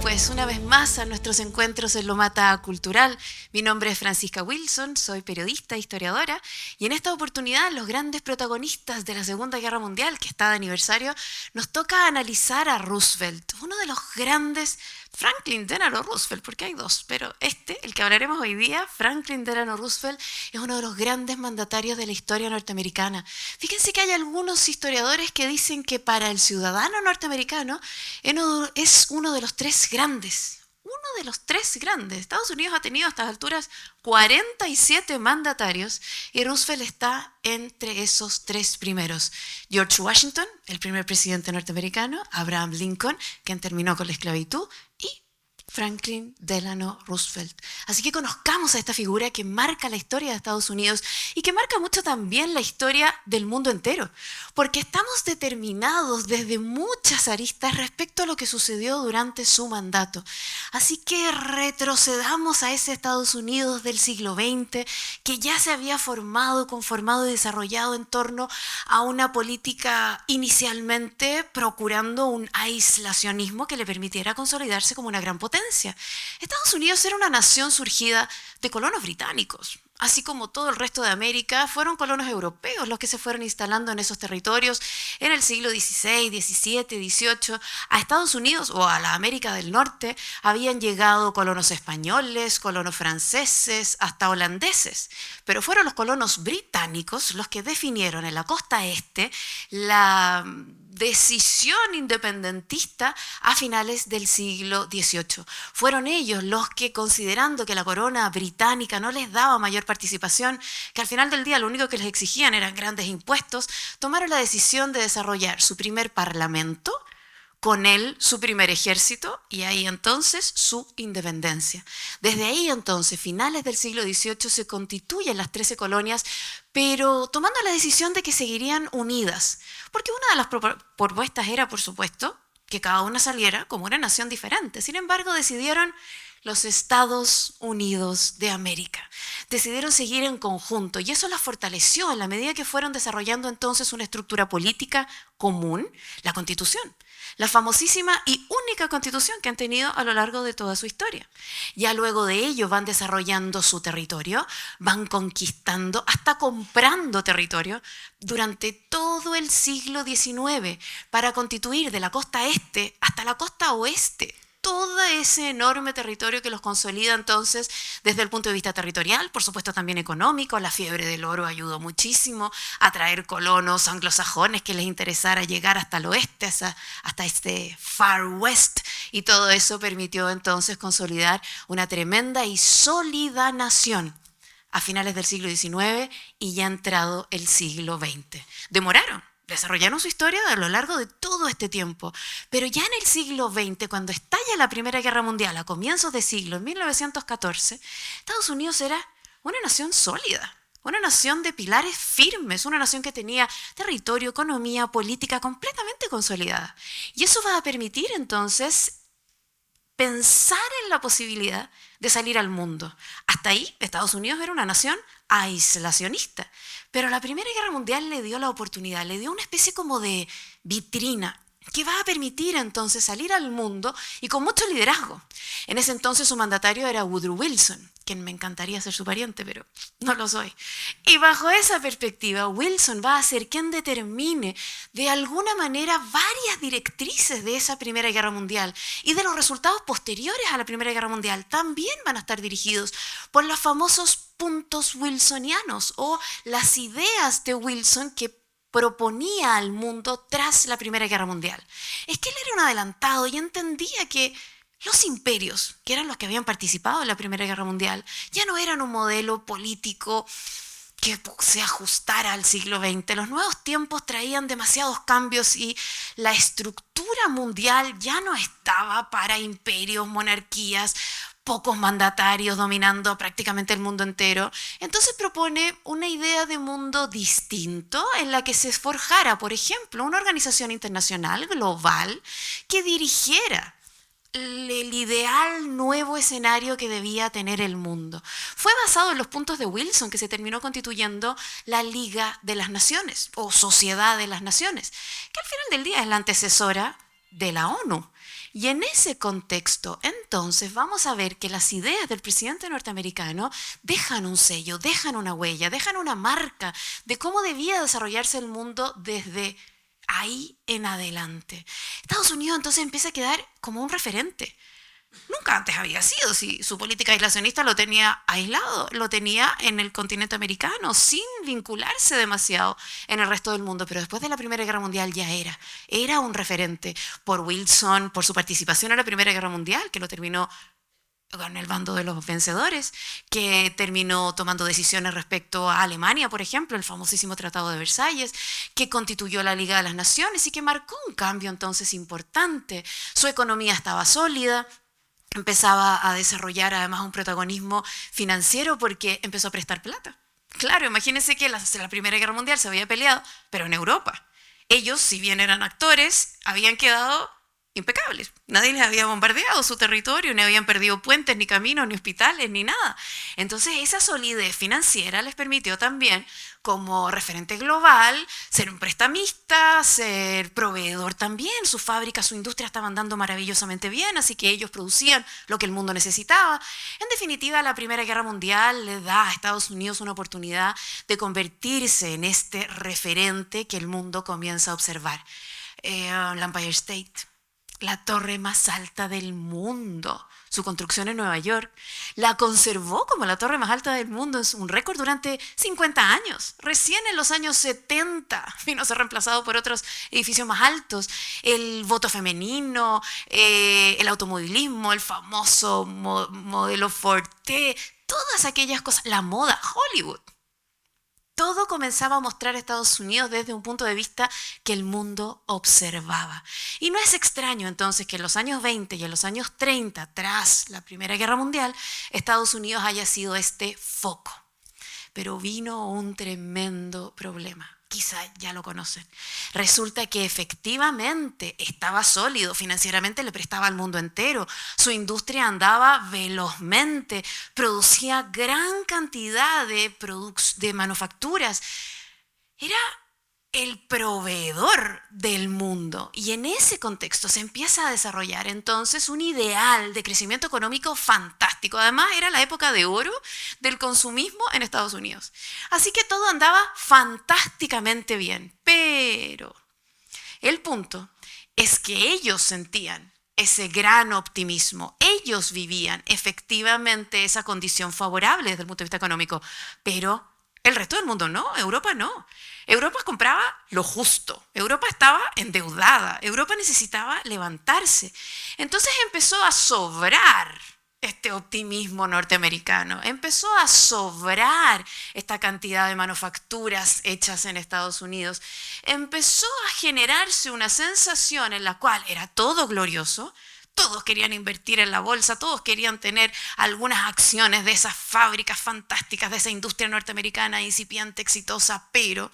pues una vez más a nuestros encuentros en Lomata Cultural. Mi nombre es Francisca Wilson, soy periodista e historiadora, y en esta oportunidad los grandes protagonistas de la Segunda Guerra Mundial, que está de aniversario, nos toca analizar a Roosevelt, uno de los grandes, Franklin Delano Roosevelt, porque hay dos, pero el que hablaremos hoy día, Franklin Delano Roosevelt, es uno de los grandes mandatarios de la historia norteamericana. Fíjense que hay algunos historiadores que dicen que para el ciudadano norteamericano es uno de los tres grandes. Uno de los tres grandes. Estados Unidos ha tenido a estas alturas 47 mandatarios y Roosevelt está entre esos tres primeros. George Washington, el primer presidente norteamericano, Abraham Lincoln, quien terminó con la esclavitud, y Franklin Delano Roosevelt. Así que conozcamos a esta figura que marca la historia de Estados Unidos y que marca mucho también la historia del mundo entero, porque estamos determinados desde muchas aristas respecto a lo que sucedió durante su mandato. Así que retrocedamos a ese Estados Unidos del siglo XX que ya se había conformado y desarrollado en torno a una política inicialmente procurando un aislacionismo que le permitiera consolidarse como una gran potencia. Estados Unidos era una nación surgida de colonos británicos. Así como todo el resto de América, fueron colonos europeos los que se fueron instalando en esos territorios en el siglo XVI, XVII, XVIII. A Estados Unidos o a la América del Norte habían llegado colonos españoles, colonos franceses, hasta holandeses. Pero fueron los colonos británicos los que definieron en la costa este la decisión independentista a finales del siglo XVIII. Fueron ellos los que, considerando que la corona británica no les daba mayor participación, que al final del día lo único que les exigían eran grandes impuestos, tomaron la decisión de desarrollar su primer parlamento, con él su primer ejército y ahí entonces su independencia. Desde ahí entonces, finales del siglo XVIII, se constituyen las 13 colonias, pero tomando la decisión de que seguirían unidas, porque una de las propuestas era, por supuesto, que cada una saliera como una nación diferente. Sin embargo, decidieron los Estados Unidos de América. Decidieron seguir en conjunto y eso las fortaleció en la medida que fueron desarrollando entonces una estructura política común, la Constitución. La famosísima y única constitución que han tenido a lo largo de toda su historia. Ya luego de ello van desarrollando su territorio, van conquistando, hasta comprando territorio durante todo el siglo XIX para constituir de la costa este hasta la costa oeste todo ese enorme territorio que los consolida entonces desde el punto de vista territorial, por supuesto también económico. La fiebre del oro ayudó muchísimo a traer colonos anglosajones que les interesara llegar hasta el oeste, hasta este Far West, y todo eso permitió entonces consolidar una tremenda y sólida nación a finales del siglo XIX y ya entrado el siglo XX. Desarrollaron su historia a lo largo de todo este tiempo, pero ya en el siglo XX, cuando estalla la Primera Guerra Mundial, a comienzos de siglo, en 1914, Estados Unidos era una nación sólida, una nación de pilares firmes, una nación que tenía territorio, economía, política completamente consolidada. Y eso va a permitir entonces pensar en la posibilidad de salir al mundo. Hasta ahí, Estados Unidos era una nación aislacionista. Pero la Primera Guerra Mundial le dio la oportunidad, le dio una especie como de vitrina que va a permitir entonces salir al mundo y con mucho liderazgo. En ese entonces su mandatario era Woodrow Wilson, quien me encantaría ser su pariente, pero no lo soy. Y bajo esa perspectiva, Wilson va a ser quien determine de alguna manera varias directrices de esa Primera Guerra Mundial y de los resultados posteriores a la Primera Guerra Mundial también van a estar dirigidos por los famosos puntos wilsonianos o las ideas de Wilson que proponía al mundo tras la Primera Guerra Mundial. Es que él era un adelantado y entendía que los imperios, que eran los que habían participado en la Primera Guerra Mundial, ya no eran un modelo político que se ajustara al siglo XX. Los nuevos tiempos traían demasiados cambios y la estructura mundial ya no estaba para imperios, monarquías, pocos mandatarios dominando prácticamente el mundo entero. Entonces propone una idea de mundo distinto en la que se forjara, por ejemplo, una organización internacional global que dirigiera el ideal nuevo escenario que debía tener el mundo. Fue basado en los puntos de Wilson que se terminó constituyendo la Liga de las Naciones o Sociedad de las Naciones, que al final del día es la antecesora de la ONU. Y en ese contexto, entonces, vamos a ver que las ideas del presidente norteamericano dejan un sello, dejan una huella, dejan una marca de cómo debía desarrollarse el mundo desde ahí en adelante. Estados Unidos entonces empieza a quedar como un referente. Nunca antes había sido, si su política aislacionista lo tenía aislado, lo tenía en el continente americano, sin vincularse demasiado en el resto del mundo, pero después de la Primera Guerra Mundial ya era un referente por Wilson, por su participación en la Primera Guerra Mundial, que lo terminó con el bando de los vencedores, que terminó tomando decisiones respecto a Alemania, por ejemplo, el famosísimo Tratado de Versalles, que constituyó la Liga de las Naciones y que marcó un cambio entonces importante. Su economía estaba sólida, empezaba a desarrollar además un protagonismo financiero porque empezó a prestar plata. Claro, imagínense que la Primera Guerra Mundial se había peleado, pero en Europa. Ellos, si bien eran actores, habían quedado impecables. Nadie les había bombardeado su territorio, ni habían perdido puentes, ni caminos, ni hospitales, ni nada. Entonces esa solidez financiera les permitió también, como referente global, ser un prestamista, ser proveedor también. Su fábrica, su industria estaban andando maravillosamente bien, así que ellos producían lo que el mundo necesitaba. En definitiva, la Primera Guerra Mundial le da a Estados Unidos una oportunidad de convertirse en este referente que el mundo comienza a observar. El Empire State, la torre más alta del mundo. Su construcción en Nueva York la conservó como la torre más alta del mundo. Es un récord durante 50 años. Recién en los años 70 vino a ser reemplazado por otros edificios más altos. El voto femenino, el automovilismo, el famoso modelo Ford T, todas aquellas cosas, la moda, Hollywood. Todo comenzaba a mostrar a Estados Unidos desde un punto de vista que el mundo observaba. Y no es extraño entonces que en los años 20 y en los años 30, tras la Primera Guerra Mundial, Estados Unidos haya sido este foco. Pero vino un tremendo problema. Quizá ya lo conocen. Resulta que efectivamente estaba sólido, financieramente le prestaba al mundo entero, su industria andaba velozmente, producía gran cantidad de manufacturas, era el proveedor del mundo. Y en ese contexto se empieza a desarrollar entonces un ideal de crecimiento económico fantástico. Además, era la época de oro del consumismo en Estados Unidos. Así que todo andaba fantásticamente bien. Pero el punto es que ellos sentían ese gran optimismo. Ellos vivían efectivamente esa condición favorable desde el punto de vista económico, pero el resto del mundo no, Europa no. Europa compraba lo justo, Europa estaba endeudada, Europa necesitaba levantarse. Entonces empezó a sobrar este optimismo norteamericano, empezó a sobrar esta cantidad de manufacturas hechas en Estados Unidos, empezó a generarse una sensación en la cual era todo glorioso. Todos querían invertir en la bolsa, todos querían tener algunas acciones de esas fábricas fantásticas, de esa industria norteamericana incipiente, exitosa, pero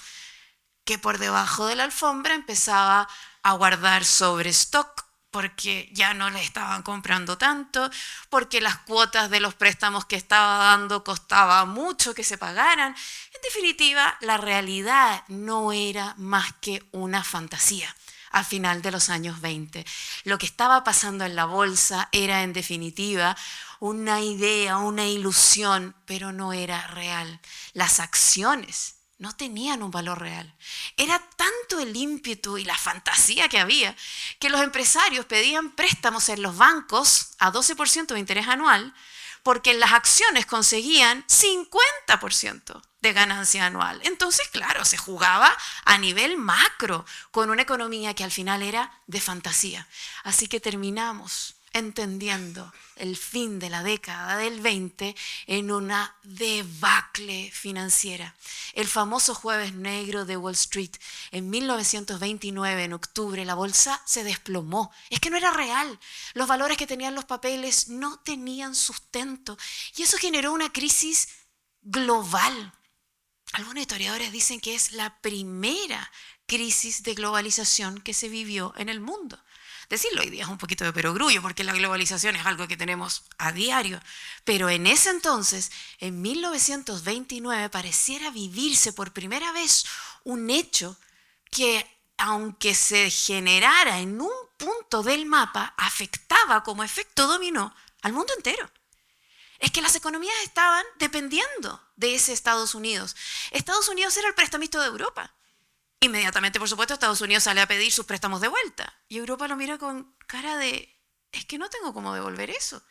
que por debajo de la alfombra empezaba a guardar sobre stock porque ya no le estaban comprando tanto, porque las cuotas de los préstamos que estaba dando costaba mucho que se pagaran. En definitiva, la realidad no era más que una fantasía. Al final de los años 20. Lo que estaba pasando en la bolsa era, en definitiva, una idea, una ilusión, pero no era real. Las acciones no tenían un valor real. Era tanto el ímpetu y la fantasía que había que los empresarios pedían préstamos en los bancos a 12% de interés anual porque en las acciones conseguían 50% de ganancia anual. Entonces, claro, se jugaba a nivel macro con una economía que al final era de fantasía. Así que terminamos entendiendo el fin de la década del 20 en una debacle financiera. El famoso Jueves Negro de Wall Street. En 1929, en octubre, la bolsa se desplomó. Es que no era real. Los valores que tenían los papeles no tenían sustento. Y eso generó una crisis global. Algunos historiadores dicen que es la primera crisis de globalización que se vivió en el mundo. Decirlo hoy día es un poquito de perogrullo porque la globalización es algo que tenemos a diario. Pero en ese entonces, en 1929, pareciera vivirse por primera vez un hecho que, aunque se generara en un punto del mapa afectaba como efecto dominó al mundo entero. Es que las economías estaban dependiendo de ese Estados Unidos. Estados Unidos era el prestamista de Europa. Inmediatamente, por supuesto, Estados Unidos sale a pedir sus préstamos de vuelta. Y Europa lo mira con cara de, es que no tengo cómo devolver eso.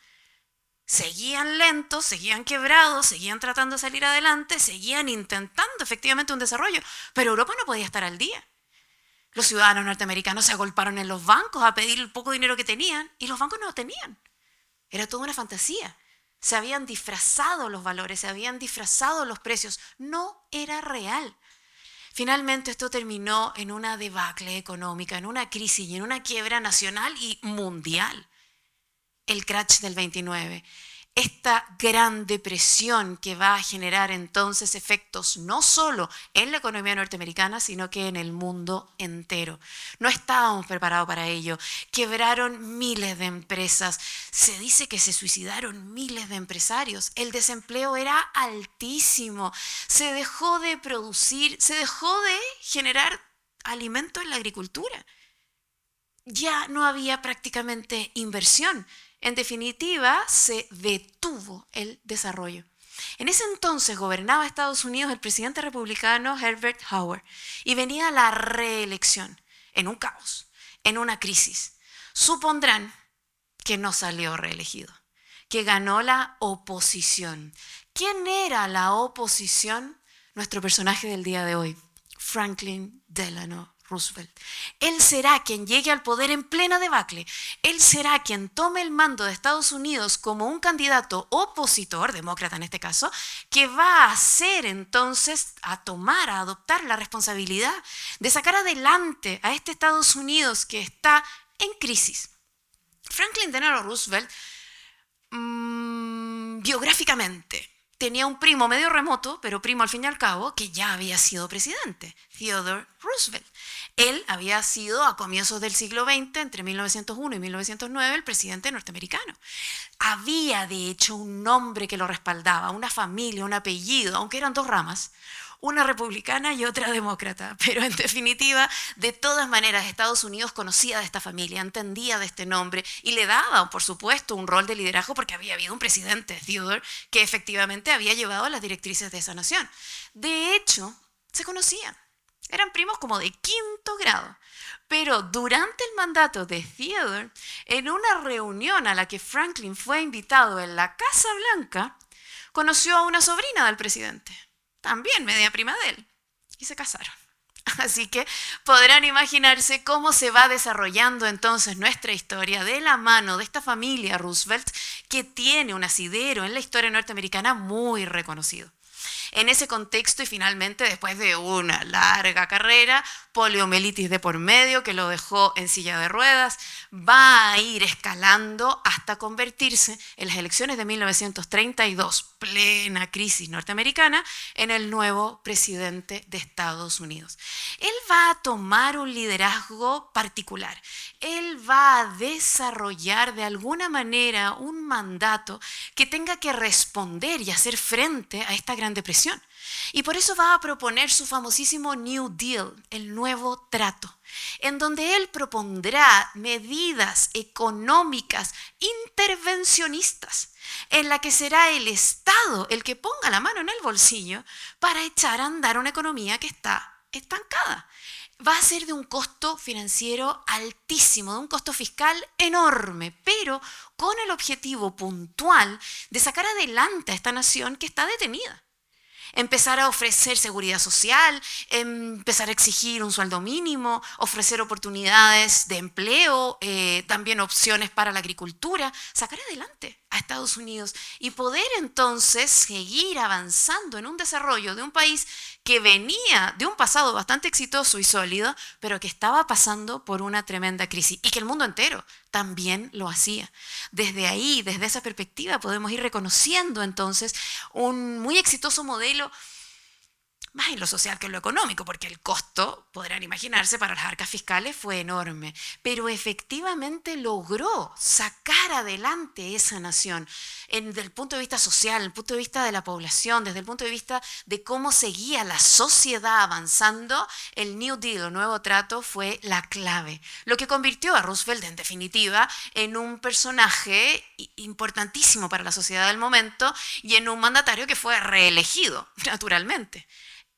Seguían lentos, seguían quebrados, seguían tratando de salir adelante, seguían intentando efectivamente un desarrollo, pero Europa no podía estar al día. Los ciudadanos norteamericanos se agolparon en los bancos a pedir el poco dinero que tenían y los bancos no lo tenían. Era toda una fantasía. Se habían disfrazado los valores, se habían disfrazado los precios. No era real. Finalmente esto terminó en una debacle económica, en una crisis y en una quiebra nacional y mundial. El crash del 29. Esta gran depresión que va a generar entonces efectos no solo en la economía norteamericana, sino que en el mundo entero. No estábamos preparados para ello. Quebraron miles de empresas. Se dice que se suicidaron miles de empresarios. El desempleo era altísimo. Se dejó de producir, se dejó de generar alimento en la agricultura. Ya no había prácticamente inversión. En definitiva, se detuvo el desarrollo. En ese entonces gobernaba Estados Unidos el presidente republicano Herbert Hoover y venía la reelección en un caos, en una crisis. Supondrán que no salió reelegido, que ganó la oposición. ¿Quién era la oposición? Nuestro personaje del día de hoy, Franklin Delano Roosevelt. Él será quien llegue al poder en plena debacle. Él será quien tome el mando de Estados Unidos como un candidato opositor, demócrata en este caso, que va a hacer entonces, a adoptar la responsabilidad de sacar adelante a este Estados Unidos que está en crisis. Franklin Delano Roosevelt, biográficamente, tenía un primo medio remoto, pero primo al fin y al cabo, que ya había sido presidente, Theodore Roosevelt. Él había sido a comienzos del siglo XX, entre 1901 y 1909, el presidente norteamericano. Había, de hecho, un nombre que lo respaldaba, una familia, un apellido, aunque eran dos ramas, una republicana y otra demócrata. Pero en definitiva, de todas maneras, Estados Unidos conocía de esta familia, entendía de este nombre y le daba, por supuesto, un rol de liderazgo porque había habido un presidente, Theodore, que efectivamente había llevado las directrices de esa nación. De hecho, se conocían. Eran primos como de quinto grado. Pero durante el mandato de Theodore, en una reunión a la que Franklin fue invitado en la Casa Blanca, conoció a una sobrina del presidente, también media prima de él, y se casaron. Así que podrán imaginarse cómo se va desarrollando entonces nuestra historia de la mano de esta familia Roosevelt, que tiene un asidero en la historia norteamericana muy reconocido. En ese contexto y finalmente después de una larga carrera, poliomielitis de por medio que lo dejó en silla de ruedas, va a ir escalando hasta convertirse en las elecciones de 1932, plena crisis norteamericana, en el nuevo presidente de Estados Unidos. Él va a tomar un liderazgo particular. Él va a desarrollar de alguna manera un mandato que tenga que responder y hacer frente a esta gran depresión. Y por eso va a proponer su famosísimo New Deal, el nuevo trato, en donde él propondrá medidas económicas intervencionistas, en la que será el Estado el que ponga la mano en el bolsillo para echar a andar una economía que está estancada. Va a ser de un costo financiero altísimo, de un costo fiscal enorme, pero con el objetivo puntual de sacar adelante a esta nación que está detenida. Empezar a ofrecer seguridad social, empezar a exigir un sueldo mínimo, ofrecer oportunidades de empleo, también opciones para la agricultura, sacar adelante a Estados Unidos y poder entonces seguir avanzando en un desarrollo de un país que venía de un pasado bastante exitoso y sólido, pero que estaba pasando por una tremenda crisis y que el mundo entero también lo hacía. Desde ahí, desde esa perspectiva, podemos ir reconociendo entonces un muy exitoso modelo más en lo social que en lo económico, porque el costo, podrán imaginarse, para las arcas fiscales fue enorme. Pero efectivamente logró sacar adelante esa nación desde el punto de vista social, desde el punto de vista de la población, desde el punto de vista de cómo seguía la sociedad avanzando. El New Deal, el nuevo trato, fue la clave. Lo que convirtió a Roosevelt, en definitiva, en un personaje importantísimo para la sociedad del momento y en un mandatario que fue reelegido, naturalmente.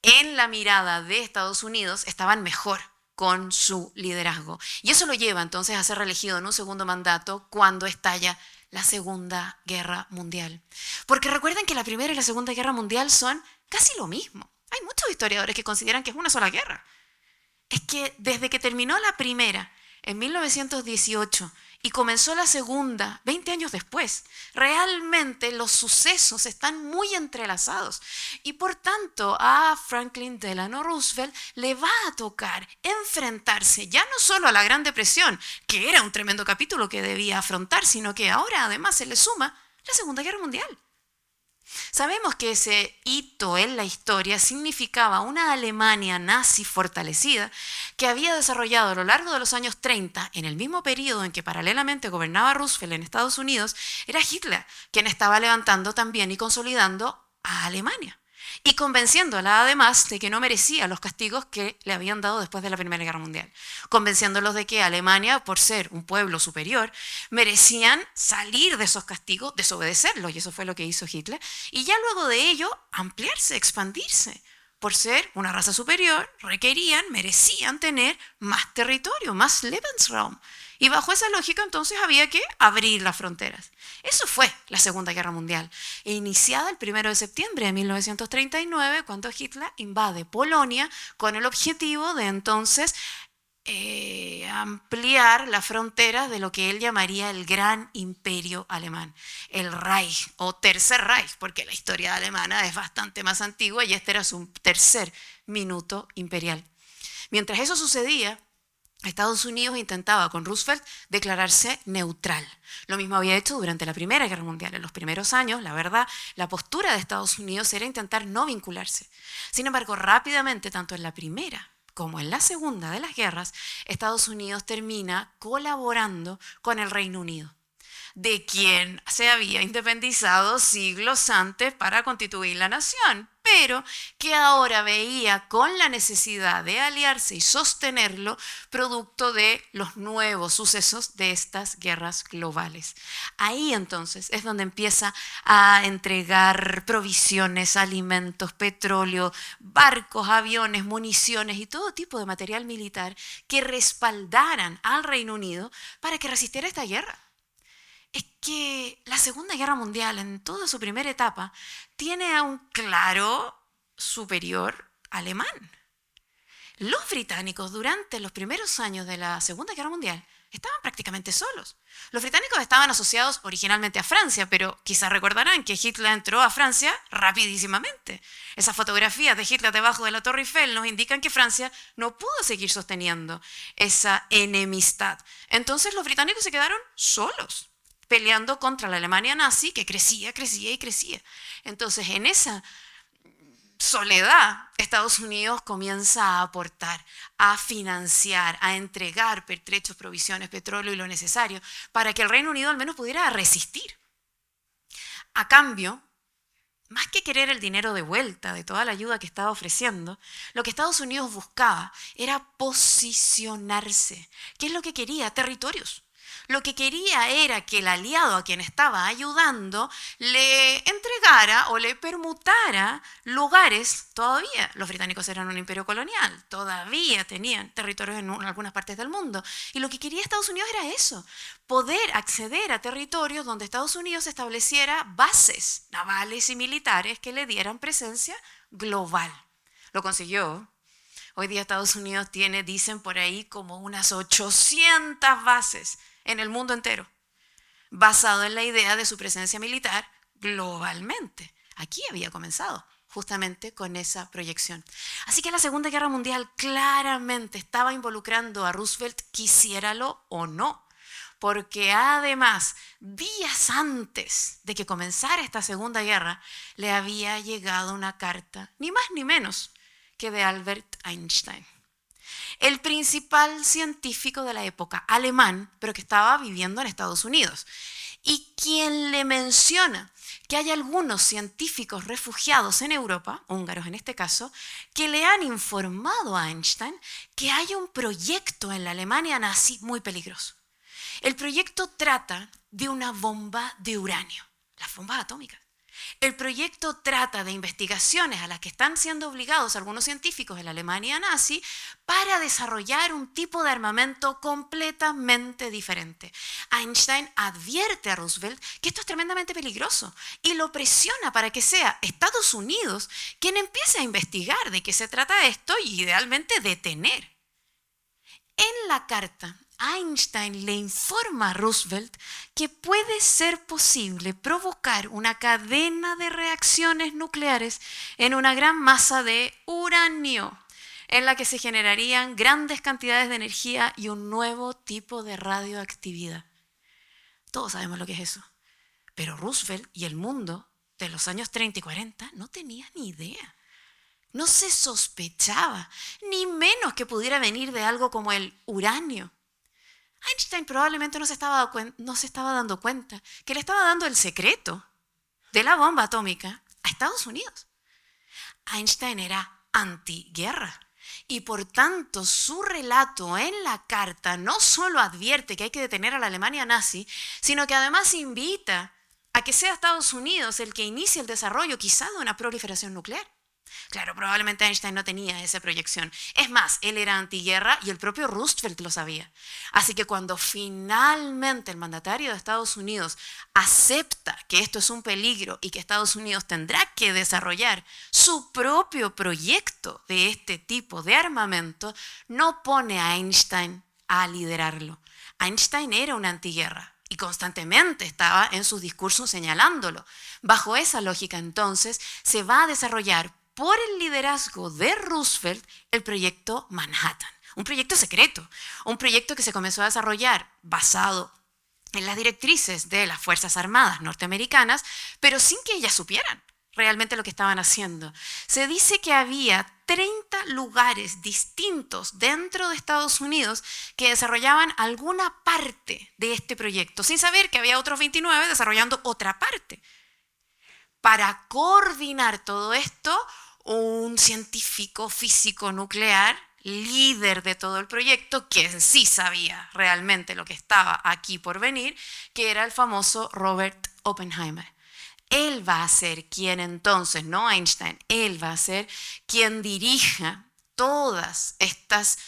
En la mirada de Estados Unidos estaban mejor con su liderazgo. Y eso lo lleva entonces a ser reelegido en un segundo mandato cuando estalla la Segunda Guerra Mundial. Porque recuerden que la Primera y la Segunda Guerra Mundial son casi lo mismo. Hay muchos historiadores que consideran que es una sola guerra. Es que desde que terminó la Primera en 1918 y comenzó la Segunda 20 años después, realmente los sucesos están muy entrelazados y por tanto a Franklin Delano Roosevelt le va a tocar enfrentarse ya no solo a la Gran Depresión, que era un tremendo capítulo que debía afrontar, sino que ahora además se le suma la Segunda Guerra Mundial. Sabemos que ese hito en la historia significaba una Alemania nazi fortalecida que había desarrollado a lo largo de los años 30, en el mismo periodo en que paralelamente gobernaba Roosevelt en Estados Unidos, era Hitler quien estaba levantando también y consolidando a Alemania. Y convenciéndola además de que no merecía los castigos que le habían dado después de la Primera Guerra Mundial. Convenciéndolos de que Alemania, por ser un pueblo superior, merecían salir de esos castigos, desobedecerlos, y eso fue lo que hizo Hitler, y ya luego de ello ampliarse, expandirse. Por ser una raza superior, merecían tener más territorio, más Lebensraum. Y bajo esa lógica entonces había que abrir las fronteras. Eso fue la Segunda Guerra Mundial, iniciada el 1 de septiembre de 1939, cuando Hitler invade Polonia con el objetivo de entonces ampliar las fronteras de lo que él llamaría el Gran Imperio Alemán, el Reich o Tercer Reich, porque la historia alemana es bastante más antigua y este era su tercer minuto imperial. Mientras eso sucedía, Estados Unidos intentaba con Roosevelt declararse neutral. Lo mismo había hecho durante la Primera Guerra Mundial. En los primeros años, la verdad, la postura de Estados Unidos era intentar no vincularse. Sin embargo, rápidamente, tanto en la Primera como en la Segunda de las guerras, Estados Unidos termina colaborando con el Reino Unido, de quien se había independizado siglos antes para constituir la nación, pero que ahora veía con la necesidad de aliarse y sostenerlo producto de los nuevos sucesos de estas guerras globales. Ahí entonces es donde empieza a entregar provisiones, alimentos, petróleo, barcos, aviones, municiones y todo tipo de material militar que respaldaran al Reino Unido para que resistiera esta guerra. Es que la Segunda Guerra Mundial, en toda su primera etapa, tiene a un claro superior alemán. Los británicos, durante los primeros años de la Segunda Guerra Mundial, estaban prácticamente solos. Los británicos estaban asociados originalmente a Francia, pero quizás recordarán que Hitler entró a Francia rapidísimamente. Esas fotografías de Hitler debajo de la Torre Eiffel nos indican que Francia no pudo seguir sosteniendo esa enemistad. Entonces los británicos se quedaron solos, peleando contra la Alemania nazi que crecía y crecía. Entonces, en esa soledad, Estados Unidos comienza a aportar, a financiar, a entregar pertrechos, provisiones, petróleo y lo necesario para que el Reino Unido al menos pudiera resistir. A cambio, más que querer el dinero de vuelta de toda la ayuda que estaba ofreciendo, lo que Estados Unidos buscaba era posicionarse. ¿Qué es lo que quería? Territorios. Lo que quería era que el aliado a quien estaba ayudando le entregara o le permutara lugares. Todavía los británicos eran un imperio colonial, todavía tenían territorios en algunas partes del mundo. Y lo que quería Estados Unidos era eso, poder acceder a territorios donde Estados Unidos estableciera bases navales y militares que le dieran presencia global. Lo consiguió. Hoy día Estados Unidos tiene, dicen por ahí, como unas 800 bases en el mundo entero, basado en la idea de su presencia militar globalmente. Aquí había comenzado justamente con esa proyección. Así que la Segunda Guerra Mundial claramente estaba involucrando a Roosevelt, quisiéralo o no, porque además, días antes de que comenzara esta Segunda Guerra, le había llegado una carta, ni más ni menos, que de Albert Einstein, el principal científico de la época, alemán, pero que estaba viviendo en Estados Unidos, y quien le menciona que hay algunos científicos refugiados en Europa, húngaros en este caso, que le han informado a Einstein que hay un proyecto en la Alemania nazi muy peligroso. El proyecto trata de una bomba de uranio, las bombas atómicas. El proyecto trata de investigaciones a las que están siendo obligados algunos científicos en la Alemania nazi para desarrollar un tipo de armamento completamente diferente. Einstein advierte a Roosevelt que esto es tremendamente peligroso y lo presiona para que sea Estados Unidos quien empiece a investigar de qué se trata esto y idealmente detener. En la carta, Einstein le informa a Roosevelt que puede ser posible provocar una cadena de reacciones nucleares en una gran masa de uranio, en la que se generarían grandes cantidades de energía y un nuevo tipo de radioactividad. Todos sabemos lo que es eso, pero Roosevelt y el mundo de los años 30 y 40 no tenían ni idea. No se sospechaba, ni menos que pudiera venir de algo como el uranio. Einstein probablemente no se estaba dando cuenta que le estaba dando el secreto de la bomba atómica a Estados Unidos. Einstein era antiguerra y por tanto su relato en la carta no solo advierte que hay que detener a la Alemania nazi, sino que además invita a que sea Estados Unidos el que inicie el desarrollo quizá de una proliferación nuclear. Claro, probablemente Einstein no tenía esa proyección. Es más, él era antiguerra y el propio Roosevelt lo sabía. Así que cuando finalmente el mandatario de Estados Unidos acepta que esto es un peligro y que Estados Unidos tendrá que desarrollar su propio proyecto de este tipo de armamento, no pone a Einstein a liderarlo. Einstein era una antiguerra y constantemente estaba en sus discursos señalándolo. Bajo esa lógica, entonces, se va a desarrollar por el liderazgo de Roosevelt el proyecto Manhattan, un proyecto secreto, un proyecto que se comenzó a desarrollar basado en las directrices de las Fuerzas Armadas norteamericanas, pero sin que ellas supieran realmente lo que estaban haciendo. Se dice que había 30 lugares distintos dentro de Estados Unidos que desarrollaban alguna parte de este proyecto, sin saber que había otros 29 desarrollando otra parte. Para coordinar todo esto, un científico físico nuclear, líder de todo el proyecto, quien sí sabía realmente lo que estaba aquí por venir, que era el famoso Robert Oppenheimer. Él va a ser quien entonces, no Einstein, él va a ser quien dirija todas estas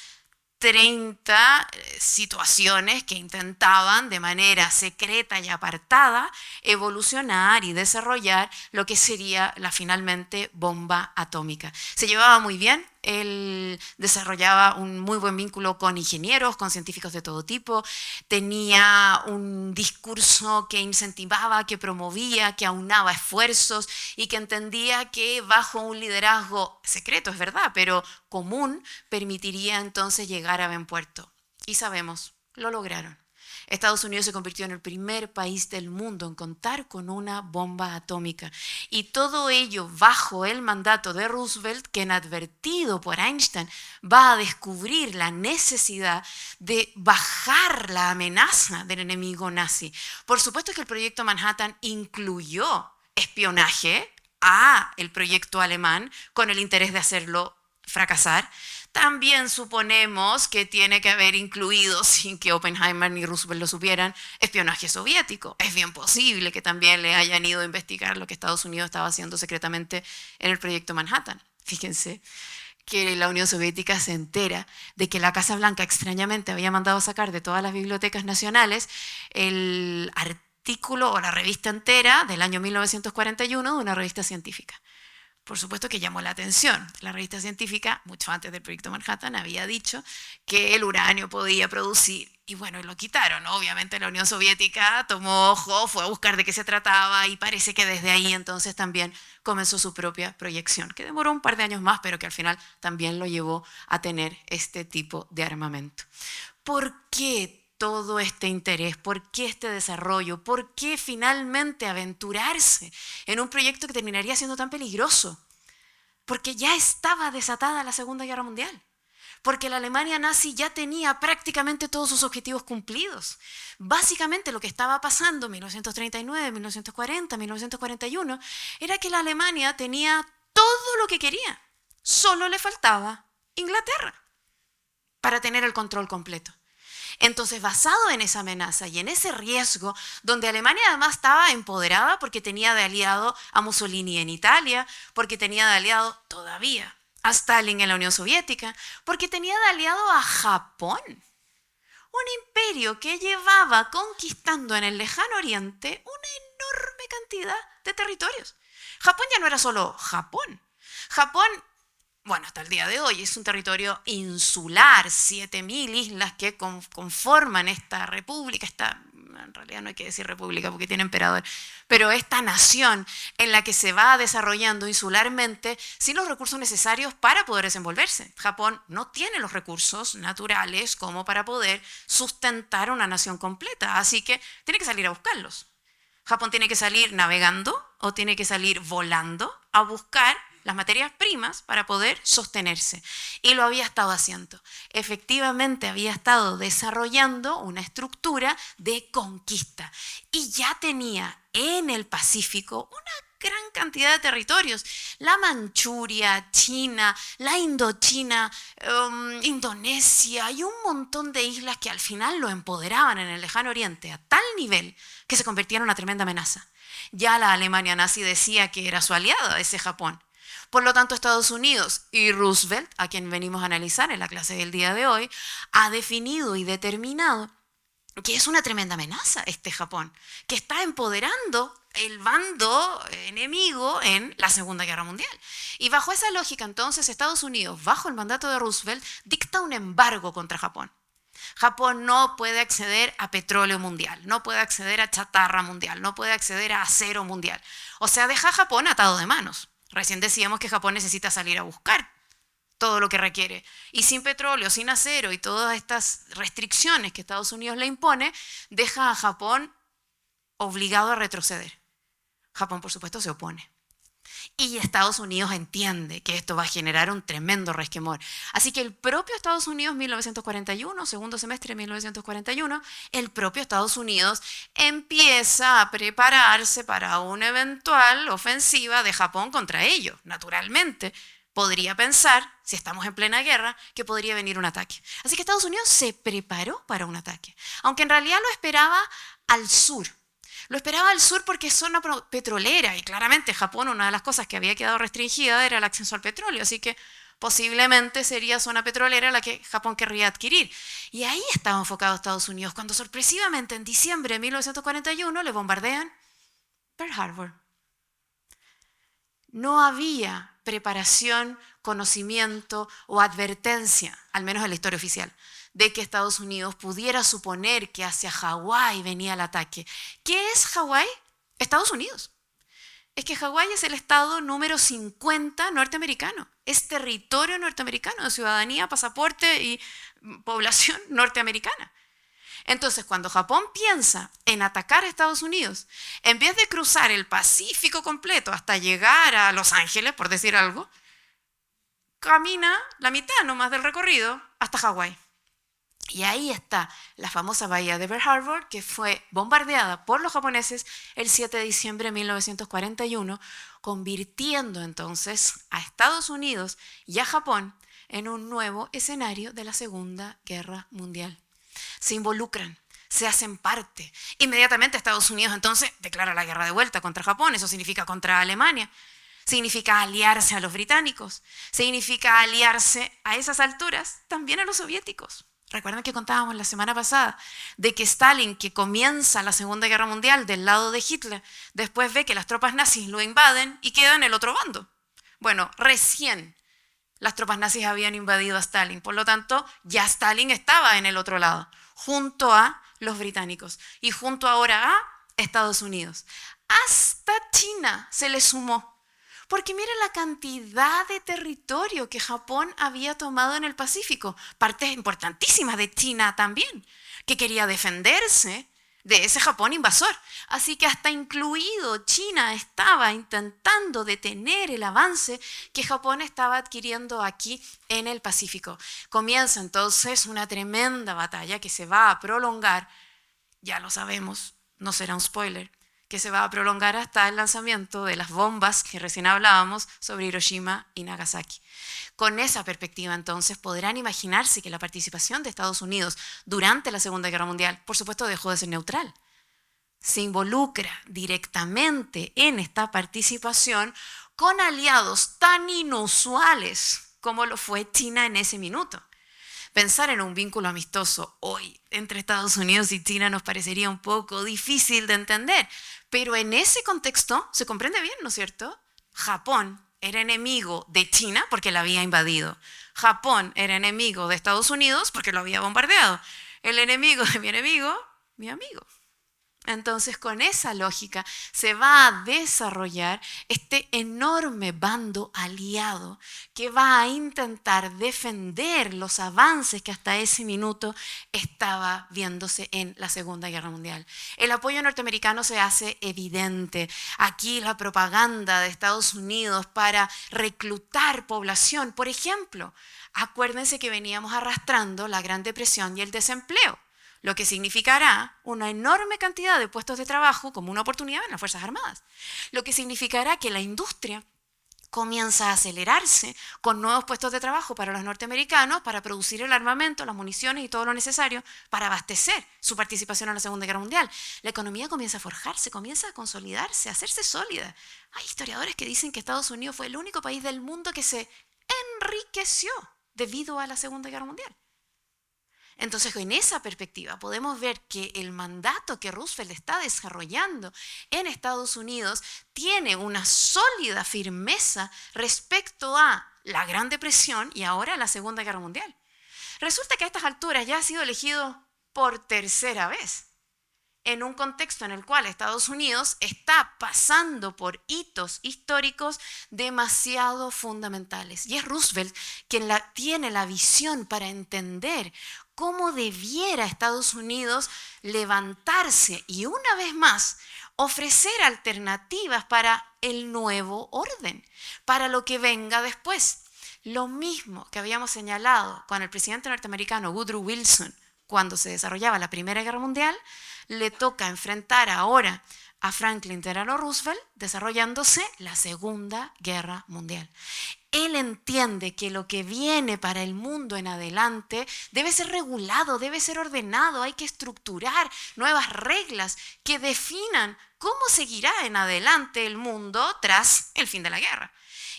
30 situaciones que intentaban de manera secreta y apartada evolucionar y desarrollar lo que sería la finalmente bomba atómica. Se llevaba muy bien, él desarrollaba un muy buen vínculo con ingenieros, con científicos de todo tipo, tenía un discurso que incentivaba, que promovía, que aunaba esfuerzos y que entendía que bajo un liderazgo secreto, es verdad, pero común, permitiría entonces llegar a buen puerto. Y sabemos, lo lograron. Estados Unidos se convirtió en el primer país del mundo en contar con una bomba atómica. Y todo ello bajo el mandato de Roosevelt, quien advertido por Einstein va a descubrir la necesidad de bajar la amenaza del enemigo nazi. Por supuesto que el proyecto Manhattan incluyó espionaje a el proyecto alemán con el interés de hacerlo fracasar. También suponemos que tiene que haber incluido, sin que Oppenheimer ni Roosevelt lo supieran, espionaje soviético. Es bien posible que también le hayan ido a investigar lo que Estados Unidos estaba haciendo secretamente en el proyecto Manhattan. Fíjense que la Unión Soviética se entera de que la Casa Blanca extrañamente había mandado sacar de todas las bibliotecas nacionales el artículo o la revista entera del año 1941 de una revista científica. Por supuesto que llamó la atención. La revista científica, mucho antes del proyecto Manhattan, había dicho que el uranio podía producir. Y bueno, lo quitaron. Obviamente la Unión Soviética tomó ojo, fue a buscar de qué se trataba y parece que desde ahí entonces también comenzó su propia proyección, que demoró un par de años más, pero que al final también lo llevó a tener este tipo de armamento. ¿Por qué todo este interés? ¿Por qué este desarrollo? ¿Por qué finalmente aventurarse en un proyecto que terminaría siendo tan peligroso? porque ya estaba desatada la Segunda Guerra Mundial, porque la Alemania nazi ya tenía prácticamente todos sus objetivos cumplidos. Básicamente lo que estaba pasando en 1939, 1940, 1941 era que la Alemania tenía todo lo que quería, solo le faltaba Inglaterra para tener el control completo. Entonces, basado en esa amenaza y en ese riesgo, donde Alemania además estaba empoderada porque tenía de aliado a Mussolini en Italia, porque tenía de aliado todavía a Stalin en la Unión Soviética, porque tenía de aliado a Japón, un imperio que llevaba conquistando en el lejano oriente una enorme cantidad de territorios. Japón ya no era solo Japón. Japón, bueno, hasta el día de hoy es un territorio insular, 7.000 islas que conforman esta república, en realidad no hay que decir república porque tiene emperador, pero esta nación en la que se va desarrollando insularmente sin los recursos necesarios para poder desenvolverse. Japón no tiene los recursos naturales como para poder sustentar una nación completa, así que tiene que salir a buscarlos. Japón tiene que salir navegando o tiene que salir volando a buscar las materias primas para poder sostenerse. Y lo había estado haciendo. Efectivamente había estado desarrollando una estructura de conquista. Y ya tenía en el Pacífico una gran cantidad de territorios. La Manchuria, China, la Indochina, Indonesia y un montón de islas que al final lo empoderaban en el lejano oriente a tal nivel que se convirtieron en una tremenda amenaza. Ya la Alemania nazi decía que era su aliada, ese Japón. Por lo tanto, Estados Unidos y Roosevelt, a quien venimos a analizar en la clase del día de hoy, ha definido y determinado que es una tremenda amenaza este Japón, que está empoderando el bando enemigo en la Segunda Guerra Mundial. Y bajo esa lógica, entonces, Estados Unidos, bajo el mandato de Roosevelt, dicta un embargo contra Japón. Japón no puede acceder a petróleo mundial, no puede acceder a chatarra mundial, no puede acceder a acero mundial. O sea, deja a Japón atado de manos. Recién decíamos que Japón necesita salir a buscar todo lo que requiere. Y sin petróleo, sin acero y todas estas restricciones que Estados Unidos le impone, deja a Japón obligado a retroceder. Japón, por supuesto, se opone. Y Estados Unidos entiende que esto va a generar un tremendo resquemor. Así que el propio Estados Unidos, 1941, segundo semestre de 1941, el propio Estados Unidos empieza a prepararse para una eventual ofensiva de Japón contra ellos. Naturalmente, podría pensar, si estamos en plena guerra, que podría venir un ataque. Así que Estados Unidos se preparó para un ataque, aunque en realidad lo esperaba al sur. Lo esperaba al sur porque es zona petrolera y claramente Japón, una de las cosas que había quedado restringida era el acceso al petróleo, así que posiblemente sería zona petrolera la que Japón querría adquirir. Y ahí estaba enfocado Estados Unidos cuando sorpresivamente en diciembre de 1941 le bombardean Pearl Harbor. No había preparación, conocimiento o advertencia, al menos en la historia oficial, de que Estados Unidos pudiera suponer que hacia Hawái venía el ataque. ¿Qué es Hawái? Estados Unidos. Es que Hawái es el estado número 50 norteamericano. Es territorio norteamericano de ciudadanía, pasaporte y población norteamericana. Entonces, cuando Japón piensa en atacar a Estados Unidos, en vez de cruzar el Pacífico completo hasta llegar a Los Ángeles, por decir algo, camina la mitad nomás del recorrido hasta Hawái. Y ahí está la famosa bahía de Pearl Harbor, que fue bombardeada por los japoneses el 7 de diciembre de 1941, convirtiendo entonces a Estados Unidos y a Japón en un nuevo escenario de la Segunda Guerra Mundial. Se involucran, se hacen parte. Inmediatamente Estados Unidos entonces declara la guerra de vuelta contra Japón, eso significa contra Alemania. Significa aliarse a los británicos, significa aliarse a esas alturas también a los soviéticos. Recuerden que contábamos la semana pasada de que Stalin, que comienza la Segunda Guerra Mundial del lado de Hitler, después ve que las tropas nazis lo invaden y queda en el otro bando. Bueno, recién las tropas nazis habían invadido a Stalin, por lo tanto ya Stalin estaba en el otro lado, junto a los británicos y junto ahora a Estados Unidos. Hasta China se le sumó. Porque miren la cantidad de territorio que Japón había tomado en el Pacífico, partes importantísimas de China también, que quería defenderse de ese Japón invasor. Así que hasta incluido China estaba intentando detener el avance que Japón estaba adquiriendo aquí en el Pacífico. Comienza entonces una tremenda batalla que se va a prolongar, ya lo sabemos, no será un spoiler, que se va a prolongar hasta el lanzamiento de las bombas que recién hablábamos sobre Hiroshima y Nagasaki. Con esa perspectiva, entonces, podrán imaginarse que la participación de Estados Unidos durante la Segunda Guerra Mundial, por supuesto, dejó de ser neutral. Se involucra directamente en esta participación con aliados tan inusuales como lo fue China en ese minuto. Pensar en un vínculo amistoso hoy entre Estados Unidos y China nos parecería un poco difícil de entender, pero en ese contexto se comprende bien, ¿no es cierto? Japón era enemigo de China porque la había invadido. Japón era enemigo de Estados Unidos porque lo había bombardeado. El enemigo de mi enemigo, mi amigo. Entonces, con esa lógica se va a desarrollar este enorme bando aliado que va a intentar defender los avances que hasta ese minuto estaba viéndose en la Segunda Guerra Mundial. El apoyo norteamericano se hace evidente. Aquí la propaganda de Estados Unidos para reclutar población, por ejemplo, acuérdense que veníamos arrastrando la Gran Depresión y el desempleo, lo que significará una enorme cantidad de puestos de trabajo como una oportunidad en las Fuerzas Armadas, lo que significará que la industria comienza a acelerarse con nuevos puestos de trabajo para los norteamericanos para producir el armamento, las municiones y todo lo necesario para abastecer su participación en la Segunda Guerra Mundial. La economía comienza a forjarse, comienza a consolidarse, a hacerse sólida. Hay historiadores que dicen que Estados Unidos fue el único país del mundo que se enriqueció debido a la Segunda Guerra Mundial. Entonces, en esa perspectiva podemos ver que el mandato que Roosevelt está desarrollando en Estados Unidos tiene una sólida firmeza respecto a la Gran Depresión y ahora a la Segunda Guerra Mundial. Resulta que a estas alturas ya ha sido elegido por tercera vez, en un contexto en el cual Estados Unidos está pasando por hitos históricos demasiado fundamentales. Y es Roosevelt quien tiene la visión para entender cómo debiera Estados Unidos levantarse y una vez más ofrecer alternativas para el nuevo orden, para lo que venga después. Lo mismo que habíamos señalado con el presidente norteamericano Woodrow Wilson cuando se desarrollaba la Primera Guerra Mundial, le toca enfrentar ahora a Franklin Delano Roosevelt desarrollándose la Segunda Guerra Mundial. Él entiende que lo que viene para el mundo en adelante debe ser regulado, debe ser ordenado, hay que estructurar nuevas reglas que definan cómo seguirá en adelante el mundo tras el fin de la guerra.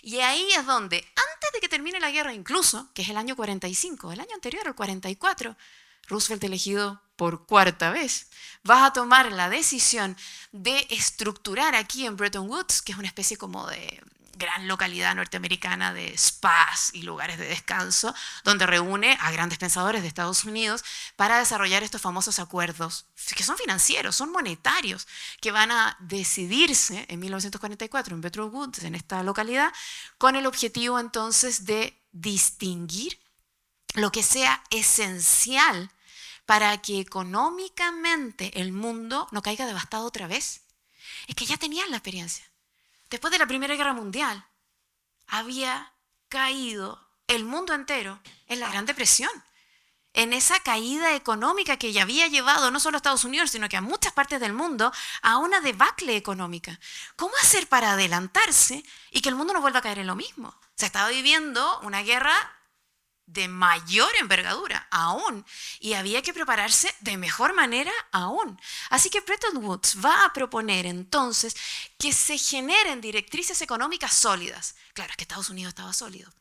Y ahí es donde, antes de que termine la guerra incluso, que es el año 45, el año anterior, el 44, Roosevelt elegido por cuarta vez, va a tomar la decisión de estructurar aquí en Bretton Woods, que es una especie como de gran localidad norteamericana de spas y lugares de descanso, donde reúne a grandes pensadores de Estados Unidos para desarrollar estos famosos acuerdos, que son financieros, son monetarios, que van a decidirse en 1944 en Bretton Woods, en esta localidad, con el objetivo entonces de distinguir lo que sea esencial para que económicamente el mundo no caiga devastado otra vez. Es que ya tenían la experiencia. Después de la Primera Guerra Mundial, había caído el mundo entero en la Gran Depresión, en esa caída económica que ya había llevado no solo a Estados Unidos, sino que a muchas partes del mundo a una debacle económica. ¿Cómo hacer para adelantarse y que el mundo no vuelva a caer en lo mismo? Se estaba viviendo una guerra de mayor envergadura aún, y había que prepararse de mejor manera aún. Así que Bretton Woods va a proponer entonces que se generen directrices económicas sólidas. Claro, es que Estados Unidos estaba sólido.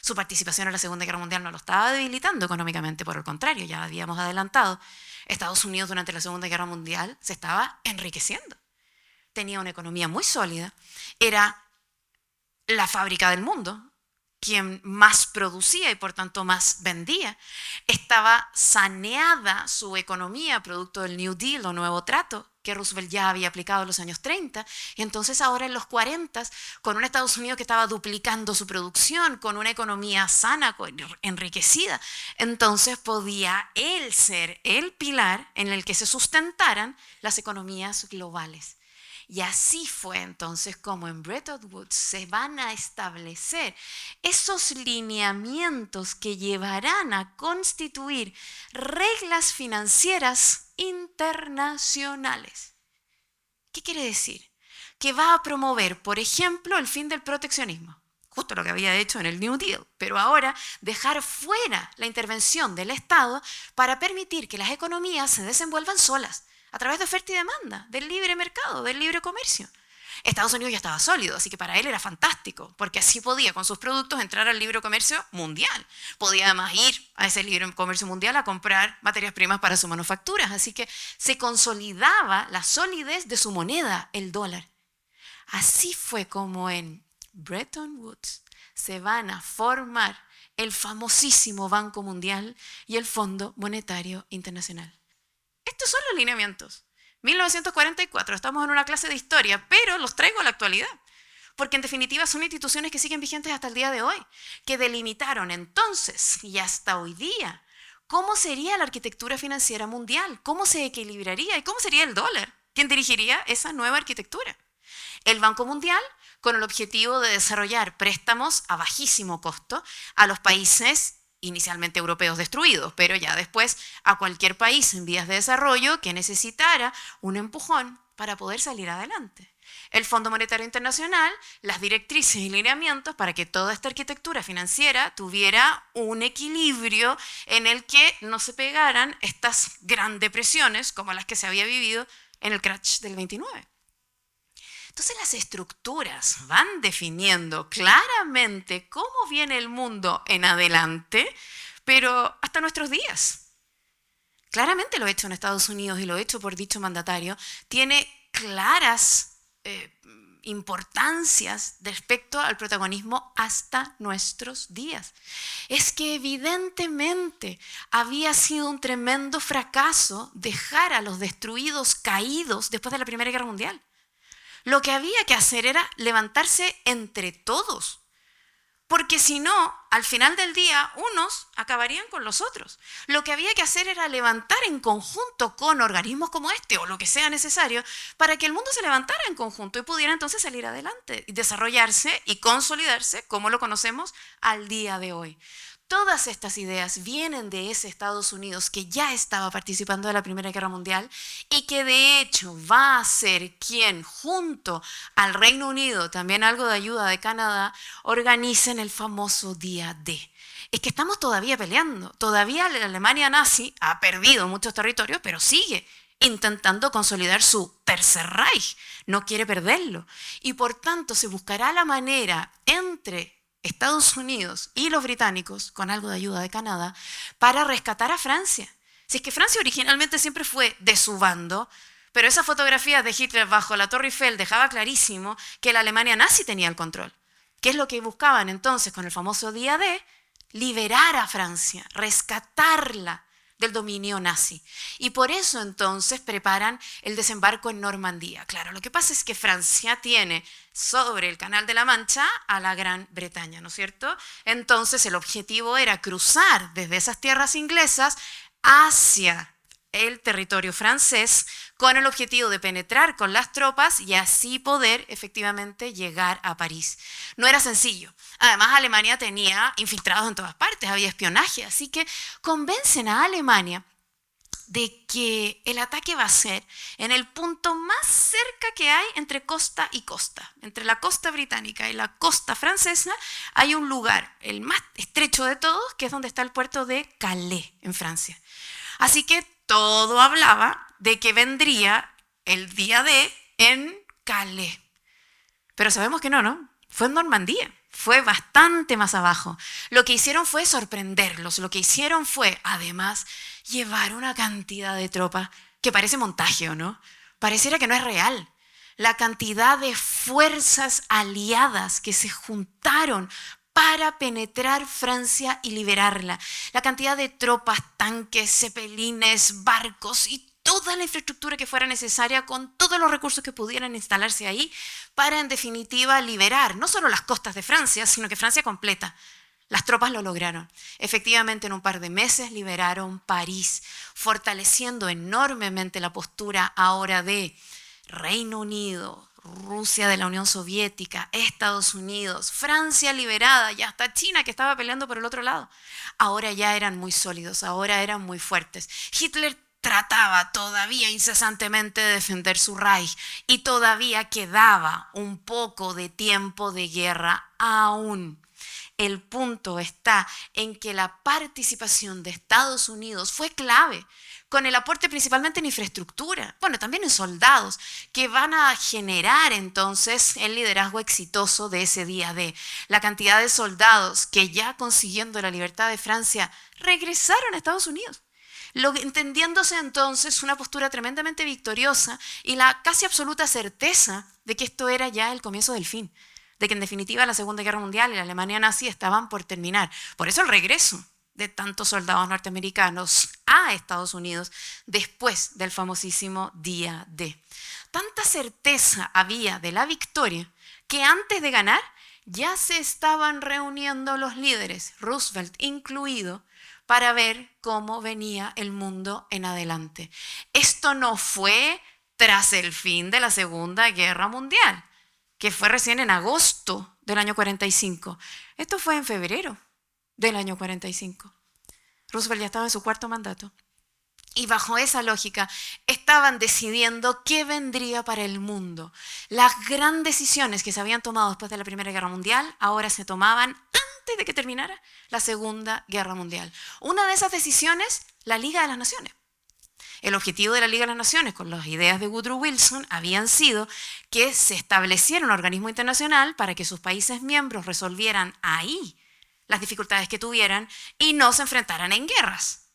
Su participación en la Segunda Guerra Mundial no lo estaba debilitando económicamente, por el contrario, ya habíamos adelantado. Estados Unidos durante la Segunda Guerra Mundial se estaba enriqueciendo. Tenía una economía muy sólida, era la fábrica del mundo, quien más producía y por tanto más vendía. Estaba saneada su economía producto del New Deal o Nuevo Trato, que que Roosevelt ya había aplicado en los años 30, y entonces ahora en los 40, con un Estados Unidos que estaba duplicando su producción, con una economía sana, enriquecida, entonces podía él ser el pilar en el que se sustentaran las economías globales. Y así fue entonces como en Bretton Woods se van a establecer esos lineamientos que llevarán a constituir reglas financieras internacionales. ¿Qué quiere decir? Que va a promover, por ejemplo, el fin del proteccionismo, justo lo que había hecho en el New Deal, pero ahora dejar fuera la intervención del Estado para permitir que las economías se desenvuelvan solas, a través de oferta y demanda, del libre mercado, del libre comercio. Estados Unidos ya estaba sólido, así que para él era fantástico, porque así podía con sus productos entrar al libre comercio mundial. Podía además ir a ese libre comercio mundial a comprar materias primas para sus manufacturas, así que se consolidaba la solidez de su moneda, el dólar. Así fue como en Bretton Woods se van a formar el famosísimo Banco Mundial y el Fondo Monetario Internacional. Estos son los lineamientos. 1944, estamos en una clase de historia, pero los traigo a la actualidad, porque en definitiva son instituciones que siguen vigentes hasta el día de hoy, que delimitaron entonces y hasta hoy día cómo sería la arquitectura financiera mundial, cómo se equilibraría y cómo sería el dólar, quién dirigiría esa nueva arquitectura. El Banco Mundial, con el objetivo de desarrollar préstamos a bajísimo costo a los países inicialmente europeos destruidos, pero ya después a cualquier país en vías de desarrollo que necesitara un empujón para poder salir adelante. El Fondo Monetario Internacional, las directrices y lineamientos para que toda esta arquitectura financiera tuviera un equilibrio en el que no se pegaran estas grandes depresiones como las que se había vivido en el crash del 29. Entonces las estructuras van definiendo claramente cómo viene el mundo en adelante, pero hasta nuestros días. Claramente lo hecho en Estados Unidos y lo hecho por dicho mandatario tiene claras importancias respecto al protagonismo hasta nuestros días. Es que evidentemente había sido un tremendo fracaso dejar a los destruidos caídos después de la Primera Guerra Mundial. Lo que había que hacer era levantarse entre todos, porque si no, al final del día, unos acabarían con los otros. Lo que había que hacer era levantar en conjunto con organismos como este o lo que sea necesario para que el mundo se levantara en conjunto y pudiera entonces salir adelante, desarrollarse y consolidarse como lo conocemos al día de hoy. Todas estas ideas vienen de ese Estados Unidos que ya estaba participando de la Primera Guerra Mundial y que de hecho va a ser quien, junto al Reino Unido, también algo de ayuda de Canadá, organicen el famoso Día D. Es que estamos todavía peleando. Todavía la Alemania nazi ha perdido muchos territorios, pero sigue intentando consolidar su Tercer Reich. No quiere perderlo. Y por tanto se buscará la manera entre Estados Unidos y los británicos, con algo de ayuda de Canadá, para rescatar a Francia. Si es que Francia originalmente siempre fue de su bando, pero esas fotografías de Hitler bajo la Torre Eiffel dejaba clarísimo que la Alemania nazi tenía el control. ¿Qué es lo que buscaban entonces con el famoso Día D? Liberar a Francia, rescatarla del dominio nazi. Y por eso entonces preparan el desembarco en Normandía. Claro, lo que pasa es que Francia tiene sobre el Canal de la Mancha a la Gran Bretaña, ¿no es cierto? Entonces el objetivo era cruzar desde esas tierras inglesas hacia el territorio francés con el objetivo de penetrar con las tropas y así poder efectivamente llegar a París. No era sencillo. Además, Alemania tenía infiltrados en todas partes, había espionaje, así que convencen a Alemania de que el ataque va a ser en el punto más cerca que hay entre costa y costa. Entre la costa británica y la costa francesa hay un lugar, el más estrecho de todos, que es donde está el puerto de Calais, en Francia. Así que todo hablaba de que vendría el Día D en Calais. Pero sabemos que no, ¿no? Fue en Normandía. Fue bastante más abajo. Lo que hicieron fue sorprenderlos. Lo que hicieron fue, además, llevar una cantidad de tropas que parece montaje, ¿no? Pareciera que no es real. La cantidad de fuerzas aliadas que se juntaron para penetrar Francia y liberarla. La cantidad de tropas, tanques, cepelines, barcos y todo toda la infraestructura que fuera necesaria con todos los recursos que pudieran instalarse ahí para, en definitiva, liberar no solo las costas de Francia, sino que Francia completa. Las tropas lo lograron. Efectivamente, en un par de meses liberaron París, fortaleciendo enormemente la postura ahora de Reino Unido, Rusia de la Unión Soviética, Estados Unidos, Francia liberada y hasta China que estaba peleando por el otro lado. Ahora ya eran muy sólidos, ahora eran muy fuertes. Hitler trataba todavía incesantemente de defender su Reich y todavía quedaba un poco de tiempo de guerra aún. El punto está en que la participación de Estados Unidos fue clave, con el aporte principalmente en infraestructura, bueno, también en soldados, que van a generar entonces el liderazgo exitoso de ese día D. La cantidad de soldados que ya consiguiendo la libertad de Francia regresaron a Estados Unidos, entendiéndose entonces una postura tremendamente victoriosa y la casi absoluta certeza de que esto era ya el comienzo del fin, de que en definitiva la Segunda Guerra Mundial y la Alemania nazi estaban por terminar. Por eso el regreso de tantos soldados norteamericanos a Estados Unidos después del famosísimo Día D. Tanta certeza había de la victoria que antes de ganar ya se estaban reuniendo los líderes, Roosevelt incluido, para ver cómo venía el mundo en adelante. Esto no fue tras el fin de la Segunda Guerra Mundial, que fue recién en agosto del año 45. Esto fue en febrero del año 45. Roosevelt ya estaba en su cuarto mandato. Y bajo esa lógica estaban decidiendo qué vendría para el mundo. Las grandes decisiones que se habían tomado después de la Primera Guerra Mundial ahora se tomaban antes de que terminara la Segunda Guerra Mundial. Una de esas decisiones, la Liga de las Naciones. El objetivo de la Liga de las Naciones, con las ideas de Woodrow Wilson, habían sido que se estableciera un organismo internacional para que sus países miembros resolvieran ahí las dificultades que tuvieran y no se enfrentaran en guerras.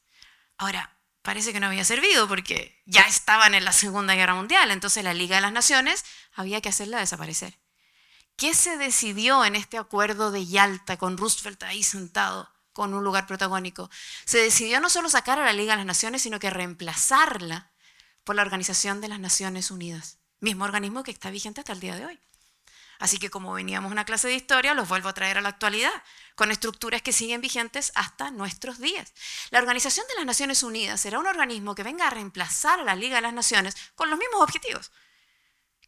Ahora, parece que no había servido porque ya estaban en la Segunda Guerra Mundial, entonces la Liga de las Naciones había que hacerla desaparecer. ¿Qué se decidió en este acuerdo de Yalta con Roosevelt ahí sentado con un lugar protagónico? Se decidió no solo sacar a la Liga de las Naciones, sino que reemplazarla por la Organización de las Naciones Unidas, mismo organismo que está vigente hasta el día de hoy. Así que como veníamos a una clase de historia, los vuelvo a traer a la actualidad, con estructuras que siguen vigentes hasta nuestros días. La Organización de las Naciones Unidas será un organismo que venga a reemplazar a la Liga de las Naciones con los mismos objetivos.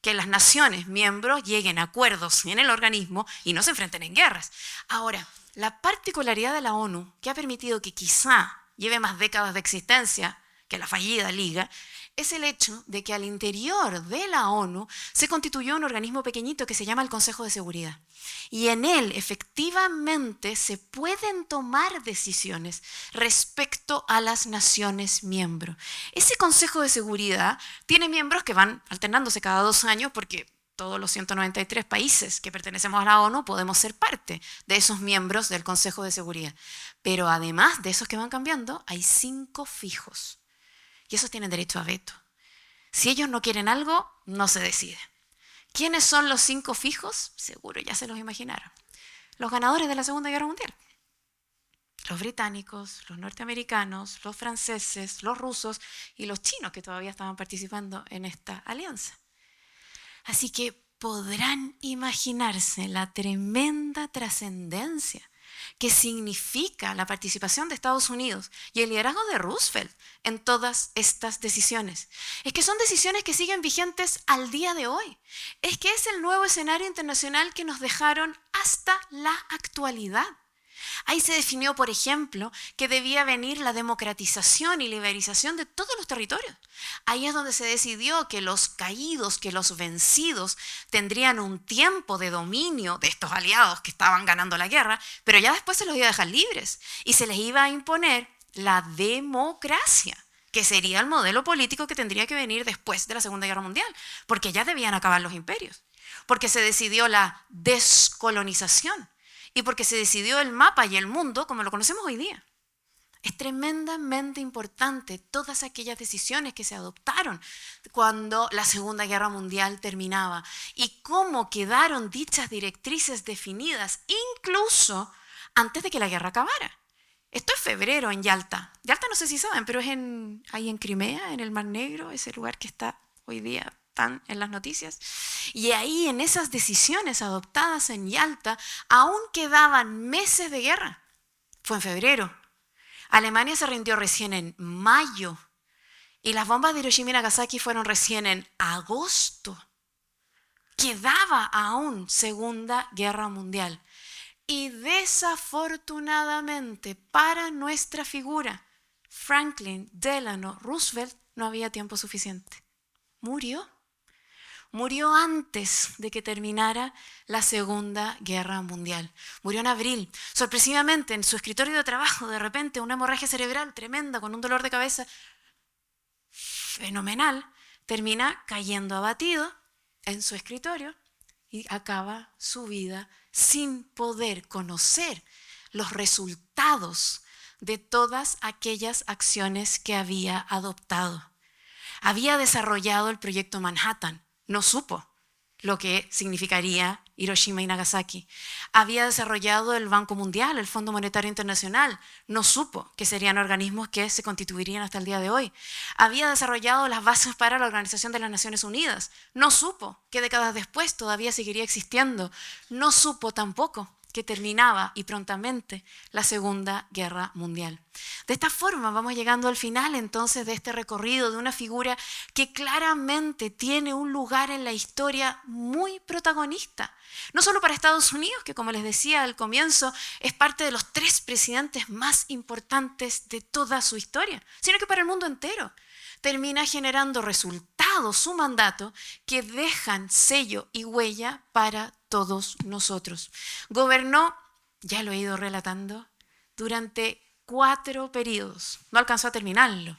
Que las naciones miembros lleguen a acuerdos en el organismo y no se enfrenten en guerras. Ahora, la particularidad de la ONU, que ha permitido que quizá lleve más décadas de existencia que la fallida Liga, es el hecho de que al interior de la ONU se constituyó un organismo pequeñito que se llama el Consejo de Seguridad. Y en él efectivamente se pueden tomar decisiones respecto a las naciones miembros. Ese Consejo de Seguridad tiene miembros que van alternándose cada 2 años porque todos los 193 países que pertenecemos a la ONU podemos ser parte de esos miembros del Consejo de Seguridad. Pero además de esos que van cambiando, hay 5 fijos. Y esos tienen derecho a veto. Si ellos no quieren algo, no se decide. ¿Quiénes son los 5 fijos? Seguro ya se los imaginaron. Los ganadores de la Segunda Guerra Mundial. Los británicos, los norteamericanos, los franceses, los rusos y los chinos que todavía estaban participando en esta alianza. Así que podrán imaginarse la tremenda trascendencia que significa la participación de Estados Unidos y el liderazgo de Roosevelt en todas estas decisiones. Es que son decisiones que siguen vigentes al día de hoy. Es que es el nuevo escenario internacional que nos dejaron hasta la actualidad. Ahí se definió, por ejemplo, que debía venir la democratización y liberalización de todos los territorios. Ahí es donde se decidió que los caídos, que los vencidos tendrían un tiempo de dominio de estos aliados que estaban ganando la guerra, pero ya después se los iba a dejar libres y se les iba a imponer la democracia, que sería el modelo político que tendría que venir después de la Segunda Guerra Mundial, porque ya debían acabar los imperios, porque se decidió la descolonización, y porque se decidió el mapa y el mundo como lo conocemos hoy día. Es tremendamente importante todas aquellas decisiones que se adoptaron cuando la Segunda Guerra Mundial terminaba y cómo quedaron dichas directrices definidas incluso antes de que la guerra acabara. Esto es febrero en Yalta. Yalta no sé si saben, pero es ahí en Crimea, en el Mar Negro, ese lugar que está hoy día tan en las noticias. Y ahí en esas decisiones adoptadas en Yalta aún quedaban meses de guerra. Fue en febrero. Alemania se rindió recién en mayo y las bombas de Hiroshima y Nagasaki fueron recién en agosto. Quedaba aún Segunda Guerra Mundial. Y desafortunadamente para nuestra figura, Franklin Delano Roosevelt, no había tiempo suficiente. Murió. Murió antes de que terminara la Segunda Guerra Mundial. Murió en abril. Sorpresivamente, en su escritorio de trabajo, de repente, una hemorragia cerebral tremenda, con un dolor de cabeza fenomenal, termina cayendo abatido en su escritorio y acaba su vida sin poder conocer los resultados de todas aquellas acciones que había adoptado. Había desarrollado el proyecto Manhattan, no supo lo que significaría Hiroshima y Nagasaki. Había desarrollado el Banco Mundial, el Fondo Monetario Internacional, no supo que serían organismos que se constituirían hasta el día de hoy. Había desarrollado las bases para la Organización de las Naciones Unidas, no supo que décadas después todavía seguiría existiendo, no supo tampoco que terminaba y prontamente la Segunda Guerra Mundial. De esta forma vamos llegando al final entonces de este recorrido de una figura que claramente tiene un lugar en la historia muy protagonista. No solo para Estados Unidos, que como les decía al comienzo, es parte de los 3 presidentes más importantes de toda su historia, sino que para el mundo entero. Termina generando resultados su mandato que dejan sello y huella para todos nosotros. Gobernó, ya lo he ido relatando, durante 4 periodos. No alcanzó a terminarlo.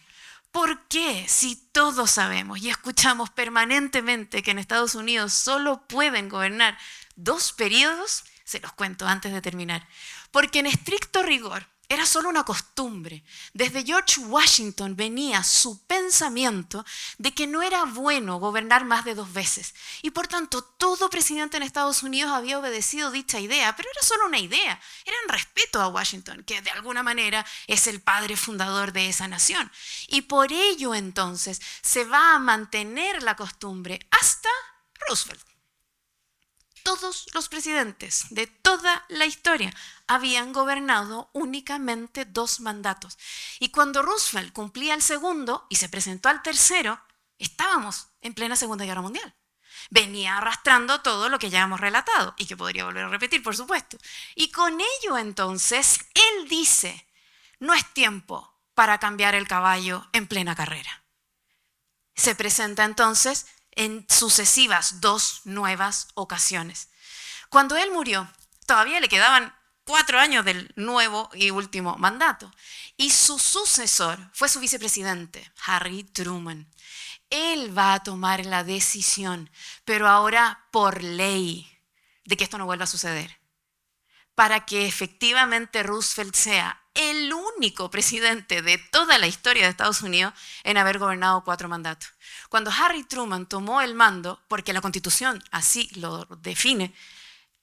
¿Por qué? Si todos sabemos y escuchamos permanentemente que en Estados Unidos solo pueden gobernar 2 periodos, se los cuento antes de terminar. Porque en estricto rigor, era solo una costumbre. Desde George Washington venía su pensamiento de que no era bueno gobernar más de 2 veces. Y por tanto, todo presidente en Estados Unidos había obedecido dicha idea, pero era solo una idea. Era en respeto a Washington, que de alguna manera es el padre fundador de esa nación. Y por ello entonces se va a mantener la costumbre hasta Roosevelt. Todos los presidentes de toda la historia habían gobernado únicamente 2 mandatos. Y cuando Roosevelt cumplía el segundo y se presentó al tercero, estábamos en plena Segunda Guerra Mundial. Venía arrastrando todo lo que ya hemos relatado y que podría volver a repetir, por supuesto. Y con ello entonces, él dice, no es tiempo para cambiar el caballo en plena carrera. Se presenta entonces en sucesivas 2 nuevas ocasiones. Cuando él murió, todavía le quedaban 4 años del nuevo y último mandato. Y su sucesor fue su vicepresidente, Harry Truman. Él va a tomar la decisión, pero ahora por ley, de que esto no vuelva a suceder. Para que efectivamente Roosevelt sea el único presidente de toda la historia de Estados Unidos en haber gobernado 4 mandatos. Cuando Harry Truman tomó el mando, porque la Constitución así lo define,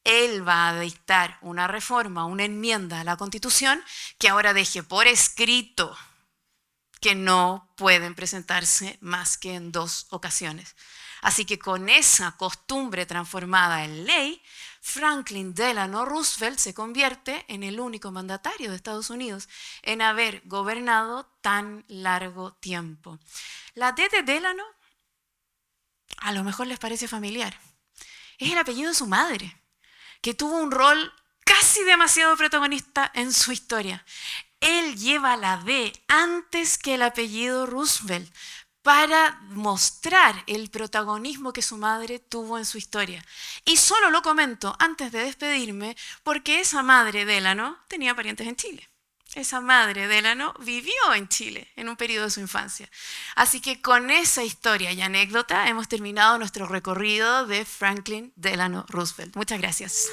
él va a dictar una reforma, una enmienda a la Constitución que ahora deje por escrito que no pueden presentarse más que en 2 ocasiones. Así que con esa costumbre transformada en ley, Franklin Delano Roosevelt se convierte en el único mandatario de Estados Unidos en haber gobernado tan largo tiempo. La D de Delano a lo mejor les parece familiar. Es el apellido de su madre, que tuvo un rol casi demasiado protagonista en su historia. Él lleva la D antes que el apellido Roosevelt para mostrar el protagonismo que su madre tuvo en su historia. Y solo lo comento antes de despedirme porque esa madre Delano tenía parientes en Chile. Esa madre Delano vivió en Chile en un periodo de su infancia. Así que con esa historia y anécdota hemos terminado nuestro recorrido de Franklin Delano Roosevelt. Muchas gracias.